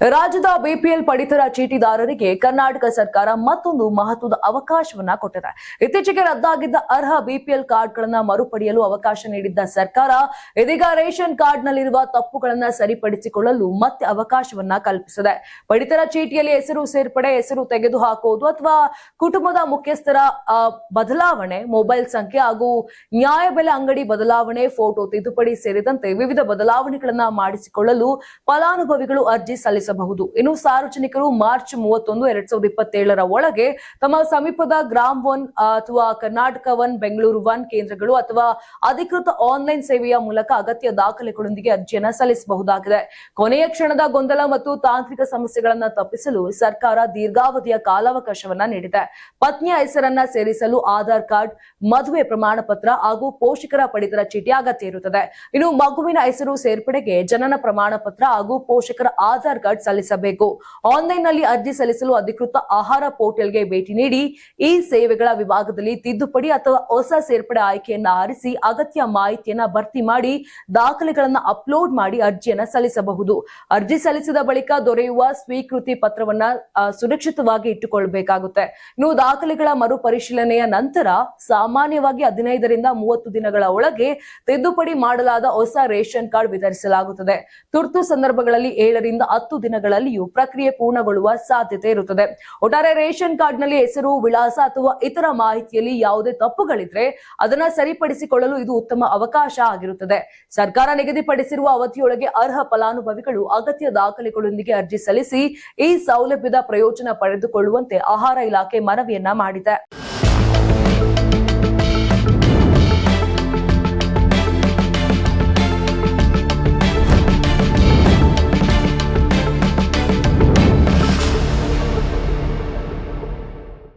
ರಾಜ್ಯದ ಬಿಪಿಎಲ್ ಪಡಿತರ ಚೀಟಿದಾರರಿಗೆ ಕರ್ನಾಟಕ ಸರ್ಕಾರ ಮತ್ತೊಂದು ಮಹತ್ವದ ಅವಕಾಶವನ್ನ ಕೊಟ್ಟಿದೆ. ಇತ್ತೀಚೆಗೆ ರದ್ದಾಗಿದ್ದ ಅರ್ಹ ಬಿಪಿಎಲ್ ಕಾರ್ಡ್ಗಳನ್ನ ಮರುಪಡೆಯಲು ಅವಕಾಶ ನೀಡಿದ್ದ ಸರ್ಕಾರ ಇದೀಗ ರೇಷನ್ ಕಾರ್ಡ್ನಲ್ಲಿರುವ ತಪ್ಪುಗಳನ್ನ ಸರಿಪಡಿಸಿಕೊಳ್ಳಲು ಮತ್ತೆ ಅವಕಾಶವನ್ನ ಕಲ್ಪಿಸಿದೆ. ಪಡಿತರ ಚೀಟಿಯಲ್ಲಿ ಹೆಸರು ಸೇರ್ಪಡೆ, ಹೆಸರು ತೆಗೆದುಹಾಕುವುದು ಅಥವಾ ಕುಟುಂಬದ ಮುಖ್ಯಸ್ಥರ ಬದಲಾವಣೆ, ಮೊಬೈಲ್ ಸಂಖ್ಯೆ ಹಾಗೂ ನ್ಯಾಯಬೆಲೆ ಅಂಗಡಿ ಬದಲಾವಣೆ, ಫೋಟೋ ತಿದ್ದುಪಡಿ ಸೇರಿದಂತೆ ವಿವಿಧ ಬದಲಾವಣೆಗಳನ್ನ ಮಾಡಿಸಿಕೊಳ್ಳಲು ಫಲಾನುಭವಿಗಳು ಅರ್ಜಿ ಸಲ್ಲಿಸಬಹುದು. ಇನ್ನು ಸಾರ್ವಜನಿಕರು ಮಾರ್ಚ್ 31, 2027 ಒಳಗೆ ತಮ್ಮ ಸಮೀಪದ ಗ್ರಾಮ್ 1 ಅಥವಾ ಕರ್ನಾಟಕ 1, ಬೆಂಗಳೂರು 1 ಕೇಂದ್ರಗಳು ಅಥವಾ ಅಧಿಕೃತ ಆನ್ಲೈನ್ ಸೇವೆಯ ಮೂಲಕ ಅಗತ್ಯ ದಾಖಲೆಗಳೊಂದಿಗೆ ಅರ್ಜಿಯನ್ನು ಸಲ್ಲಿಸಬಹುದಾಗಿದೆ. ಕೊನೆಯ ಕ್ಷಣದ ಗೊಂದಲ ಮತ್ತು ತಾಂತ್ರಿಕ ಸಮಸ್ಯೆಗಳನ್ನು ತಪ್ಪಿಸಲು ಸರ್ಕಾರ ದೀರ್ಘಾವಧಿಯ ಕಾಲಾವಕಾಶವನ್ನ ನೀಡಿದೆ. ಪತ್ನಿಯ ಹೆಸರನ್ನ ಸೇರಿಸಲು ಆಧಾರ್ ಕಾರ್ಡ್, ಮದುವೆ ಪ್ರಮಾಣ ಪತ್ರ ಹಾಗೂ ಪೋಷಕರ ಪಡಿತರ ಚೀಟಿ ಅಗತ್ಯ ಇರುತ್ತದೆ. ಇನ್ನು ಮಗುವಿನ ಹೆಸರು ಸೇರ್ಪಡೆಗೆ ಜನನ ಪ್ರಮಾಣ ಪತ್ರ ಹಾಗೂ ಪೋಷಕರ ಆಧಾರ್ ಕಾರ್ಡ್ ಸಲ್ಲಿಸಬೇಕು. ಆನ್ಲೈನ್ ನಲ್ಲಿ ಅರ್ಜಿ ಸಲ್ಲಿಸಲು ಅಧಿಕೃತ ಆಹಾರ ಪೋರ್ಟಲ್ಗೆ ಭೇಟಿ ನೀಡಿ ಈ ಸೇವೆಗಳ ವಿಭಾಗದಲ್ಲಿ ತಿದ್ದುಪಡಿ ಅಥವಾ ಹೊಸ ಸೇರ್ಪಡೆ ಆಯ್ಕೆಯನ್ನ ಆರಿಸಿ ಅಗತ್ಯ ಮಾಹಿತಿಯನ್ನ ಭರ್ತಿ ಮಾಡಿ ದಾಖಲೆಗಳನ್ನ ಅಪ್ಲೋಡ್ ಮಾಡಿ ಅರ್ಜಿಯನ್ನ ಸಲ್ಲಿಸಬಹುದು. ಅರ್ಜಿ ಸಲ್ಲಿಸಿದ ಬಳಿಕ ದೊರೆಯುವ ಸ್ವೀಕೃತಿ ಪತ್ರವನ್ನ ಸುರಕ್ಷಿತವಾಗಿ ಇಟ್ಟುಕೊಳ್ಳಬೇಕಾಗುತ್ತೆ. ಇನ್ನು ದಾಖಲೆಗಳ ಮರುಪರಿಶೀಲನೆಯ ನಂತರ ಸಾಮಾನ್ಯವಾಗಿ 15ರಿಂದ 30 ದಿನಗಳ ಒಳಗೆ ತಿದ್ದುಪಡಿ ಮಾಡಲಾದ ಹೊಸ ರೇಷನ್ ಕಾರ್ಡ್ ವಿತರಿಸಲಾಗುತ್ತದೆ. ತುರ್ತು ಸಂದರ್ಭಗಳಲ್ಲಿ 7ರಿಂದ 10 ದಿನಗಳಲ್ಲಿಯೂ ಪ್ರಕ್ರಿಯೆ ಪೂರ್ಣಗೊಳ್ಳುವ ಸಾಧ್ಯತೆ ಇರುತ್ತದೆ. ಒಟ್ಟಾರೆ ರೇಷನ್ ಕಾರ್ಡ್ ನಲ್ಲಿ ಹೆಸರು, ವಿಳಾಸ ಅಥವಾ ಇತರ ಮಾಹಿತಿಯಲ್ಲಿ ಯಾವುದೇ ತಪ್ಪುಗಳಿದ್ರೆ ಅದನ್ನ ಸರಿಪಡಿಸಿಕೊಳ್ಳಲು ಇದು ಉತ್ತಮ ಅವಕಾಶ ಆಗಿರುತ್ತದೆ. ಸರ್ಕಾರ ನಿಗದಿಪಡಿಸಿರುವ ಅವಧಿಯೊಳಗೆ ಅರ್ಹ ಫಲಾನುಭವಿಗಳು ಅಗತ್ಯ ದಾಖಲೆಗಳೊಂದಿಗೆ ಅರ್ಜಿ ಸಲ್ಲಿಸಿ ಈ ಸೌಲಭ್ಯದ ಪ್ರಯೋಜನ ಪಡೆದುಕೊಳ್ಳುವಂತೆ ಆಹಾರ ಇಲಾಖೆ ಮನವಿಯನ್ನ ಮಾಡಿದೆ.